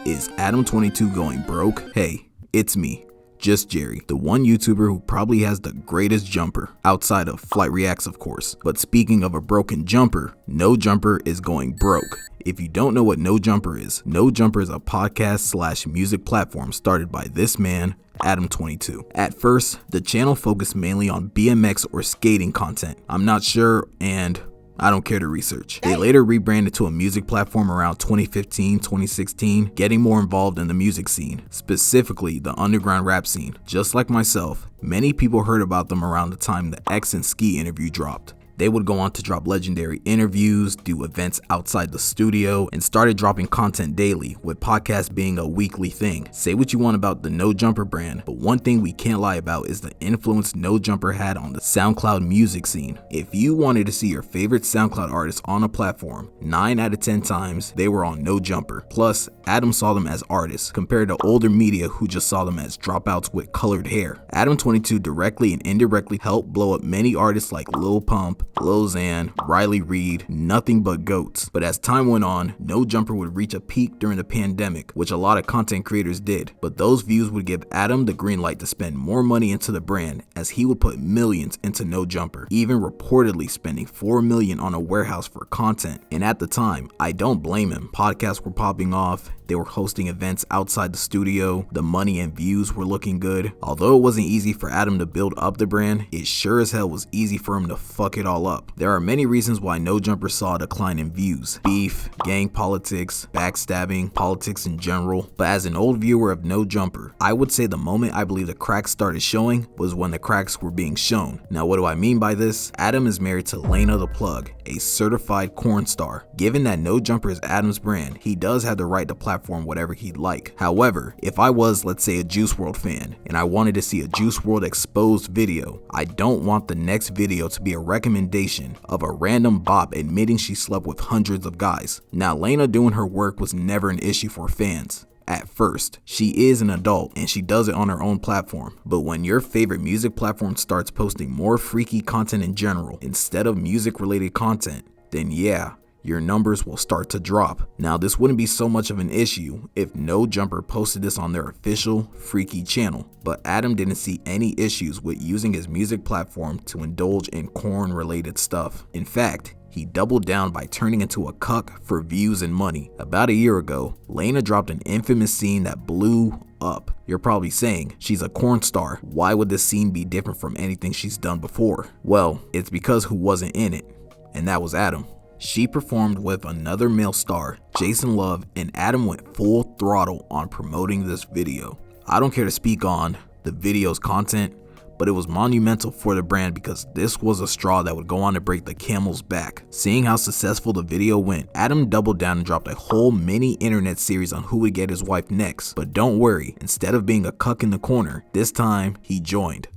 Is Adam22 going broke? Hey, it's me, just Jerry, the one YouTuber who probably has the greatest jumper, outside of Flight Reacts of course. But speaking of a broken jumper, No Jumper is going broke. If you don't know what No Jumper is a podcast / music platform started by this man, Adam22. At first, the channel focused mainly on BMX or skating content. I'm not sure, and I don't care to research. They later rebranded to a music platform around 2015, 2016, getting more involved in the music scene, specifically the underground rap scene. Just like myself, many people heard about them around the time the X and Ski interview dropped. They would go on to drop legendary interviews, do events outside the studio, and started dropping content daily, with podcasts being a weekly thing. Say what you want about the No Jumper brand, but one thing we can't lie about is the influence No Jumper had on the SoundCloud music scene. If you wanted to see your favorite SoundCloud artists on a platform, 9 out of 10 times they were on No Jumper. Plus, Adam saw them as artists, compared to older media who just saw them as dropouts with colored hair. Adam22 directly and indirectly helped blow up many artists like Lil Pump, Lil Xan, Riley Reid, nothing but goats. But as time went on, No Jumper would reach a peak during the pandemic, which a lot of content creators did. But those views would give Adam the green light to spend more money into the brand, as he would put millions into No Jumper, even reportedly spending $4 million on a warehouse for content. And at the time, I don't blame him. Podcasts were popping off, they were hosting events outside the studio, the money and views were looking good. Although it wasn't easy for Adam to build up the brand, it sure as hell was easy for him to fuck it all up. There are many reasons why No Jumper saw a decline in views: beef, gang politics, backstabbing, politics in general. But as an old viewer of No Jumper, I would say the moment I believe the cracks started showing was when the cracks were being shown. Now what do I mean by this? Adam is married to Lena the Plug, a certified corn star. Given that No Jumper is Adam's brand, he does have the right to platform whatever he'd like. However, if I was, let's say, a Juice WRLD fan, and I wanted to see a Juice WRLD exposed video, I don't want the next video to be a recommendation of a random bop admitting she slept with hundreds of guys. Now, Lena doing her work was never an issue for fans. At first, she is an adult and she does it on her own platform. But when your favorite music platform starts posting more freaky content in general instead of music related content, then yeah, your numbers will start to drop. Now, this wouldn't be so much of an issue if No Jumper posted this on their official freaky channel, but Adam didn't see any issues with using his music platform to indulge in corn related stuff. In fact, he doubled down by turning into a cuck for views and money. About a year ago, Lena dropped an infamous scene that blew up. You're probably saying, she's a corn star, why would this scene be different from anything she's done before? Well, it's because who wasn't in it, and that was Adam. She performed with another male star, Jason Love, and Adam went full throttle on promoting this video. I don't care to speak on the video's content, but it was monumental for the brand because this was a straw that would go on to break the camel's back. Seeing how successful the video went, Adam doubled down and dropped a whole mini internet series on who would get his wife next. But don't worry, instead of being a cuck in the corner, this time he joined.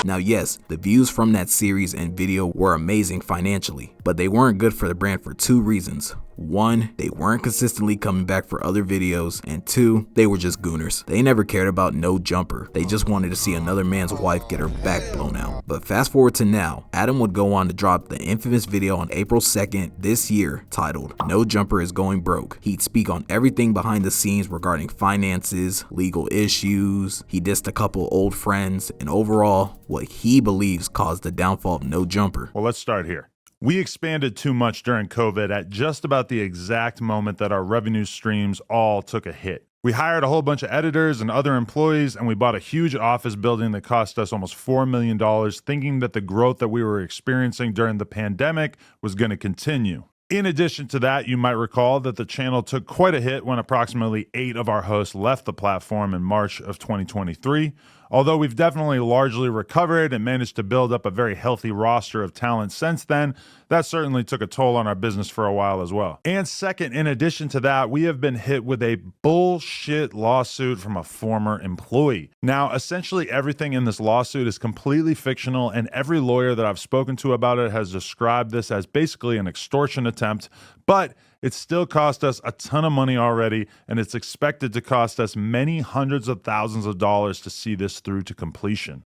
Now yes, the views from that series and video were amazing financially, but they weren't good for the brand for 2 reasons. 1, they weren't consistently coming back for other videos, and 2, they were just gooners. They never cared about No Jumper, they just wanted to see another man's wife get her back blown out. But fast forward to now, Adam would go on to drop the infamous video on April 2nd this year titled No Jumper is Going Broke. He'd speak on everything behind the scenes regarding finances, legal issues, he dissed a couple old friends, and overall, what he believes caused the downfall of No Jumper. Well, let's start here. We expanded too much during COVID at just about the exact moment that our revenue streams all took a hit. We hired a whole bunch of editors and other employees, and we bought a huge office building that cost us almost $4 million, thinking that the growth that we were experiencing during the pandemic was going to continue. In addition to that, you might recall that the channel took quite a hit when approximately 8 of our hosts left the platform in March of 2023. Although we've definitely largely recovered and managed to build up a very healthy roster of talent since then, that certainly took a toll on our business for a while as well. And second, in addition to that, we have been hit with a bullshit lawsuit from a former employee. Now, essentially everything in this lawsuit is completely fictional, and every lawyer that I've spoken to about it has described this as basically an extortion attempt, but it still cost us a ton of money already, and it's expected to cost us many hundreds of thousands of dollars to see this through to completion.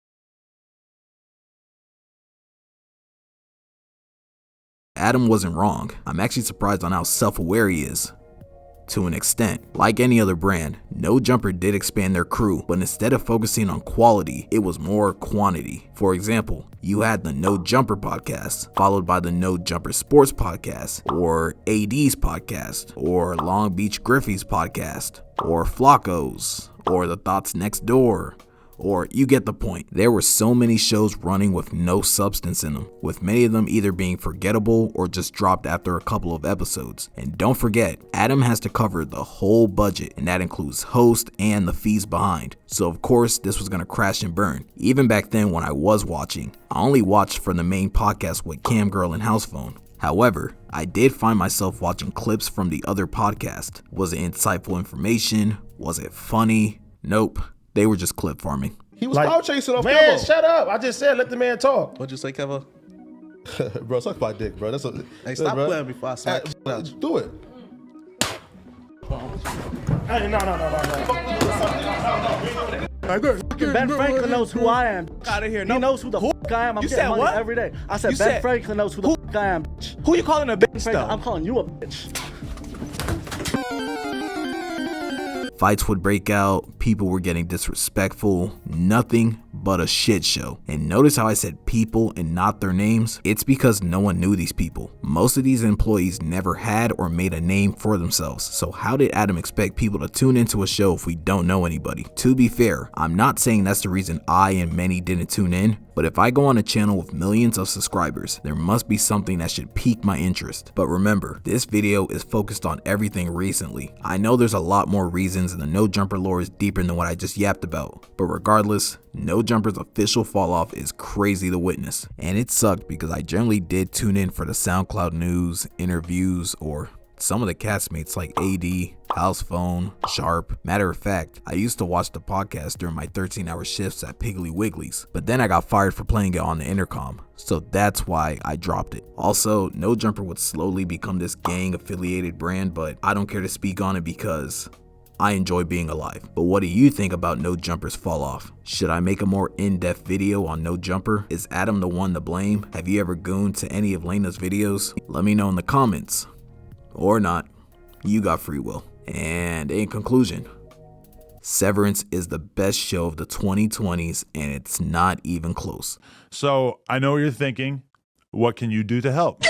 Adam wasn't wrong. I'm actually surprised on how self-aware he is. To an extent, like any other brand, No Jumper did expand their crew, but instead of focusing on quality, it was more quantity. For example, you had the No Jumper podcast, followed by the No Jumper Sports podcast, or AD's podcast, or Long Beach Griffey's podcast, or Flacco's, or The Thoughts Next Door, or you get the point. There were so many shows running with no substance in them, with many of them either being forgettable or just dropped after a couple of episodes. And don't forget, Adam has to cover the whole budget, and that includes host and the fees behind. So of course, this was gonna crash and burn. Even back then when I was watching, I only watched for the main podcast with Cam Girl and House Phone. However, I did find myself watching clips from the other podcast. Was it insightful information? Was it funny? Nope. They were just clip farming. He was cloud chasing off Man, Kevo. shut up. I just said let the man talk. What'd you say, Kevo? Bro, suck my dick, bro. That's a, Hey, stop bro. playing before I smack the shit out you. Do it. Hey, no. Ben Franklin knows who I am. Out of here. He No. knows who the f I am. I'm You getting said money what? every day. I said You Ben said- Franklin knows who the f I am. Who you calling a bitch, Franklin, I'm though? calling you a bitch. Fights would break out, people were getting disrespectful, nothing but a shit show. And notice how I said people and not their names? It's because no one knew these people. Most of these employees never had or made a name for themselves. So how did Adam expect people to tune into a show if we don't know anybody? To be fair, I'm not saying that's the reason I and many didn't tune in, but if I go on a channel with millions of subscribers, there must be something that should pique my interest. But remember, this video is focused on everything recently. I know there's a lot more reasons and the No Jumper lore is deeper than what I just yapped about. But regardless, No Jumper's official fall off is crazy to witness. And it sucked because I generally did tune in for the SoundCloud news, interviews, or some of the castmates like AD, House Phone, Sharp. Matter of fact, I used to watch the podcast during my 13-hour shifts at Piggly Wiggly's, but then I got fired for playing it on the intercom, so that's why I dropped it. Also, No Jumper would slowly become this gang affiliated brand, but I don't care to speak on it because I enjoy being alive. But what do you think about No Jumper's fall off? Should I make a more in-depth video on No Jumper? Is Adam the one to blame? Have you ever gooned to any of Lena's videos? Let me know in the comments. Or not, you got free will. And in conclusion, Severance is the best show of the 2020s and it's not even close. So I know what you're thinking. What can you do to help?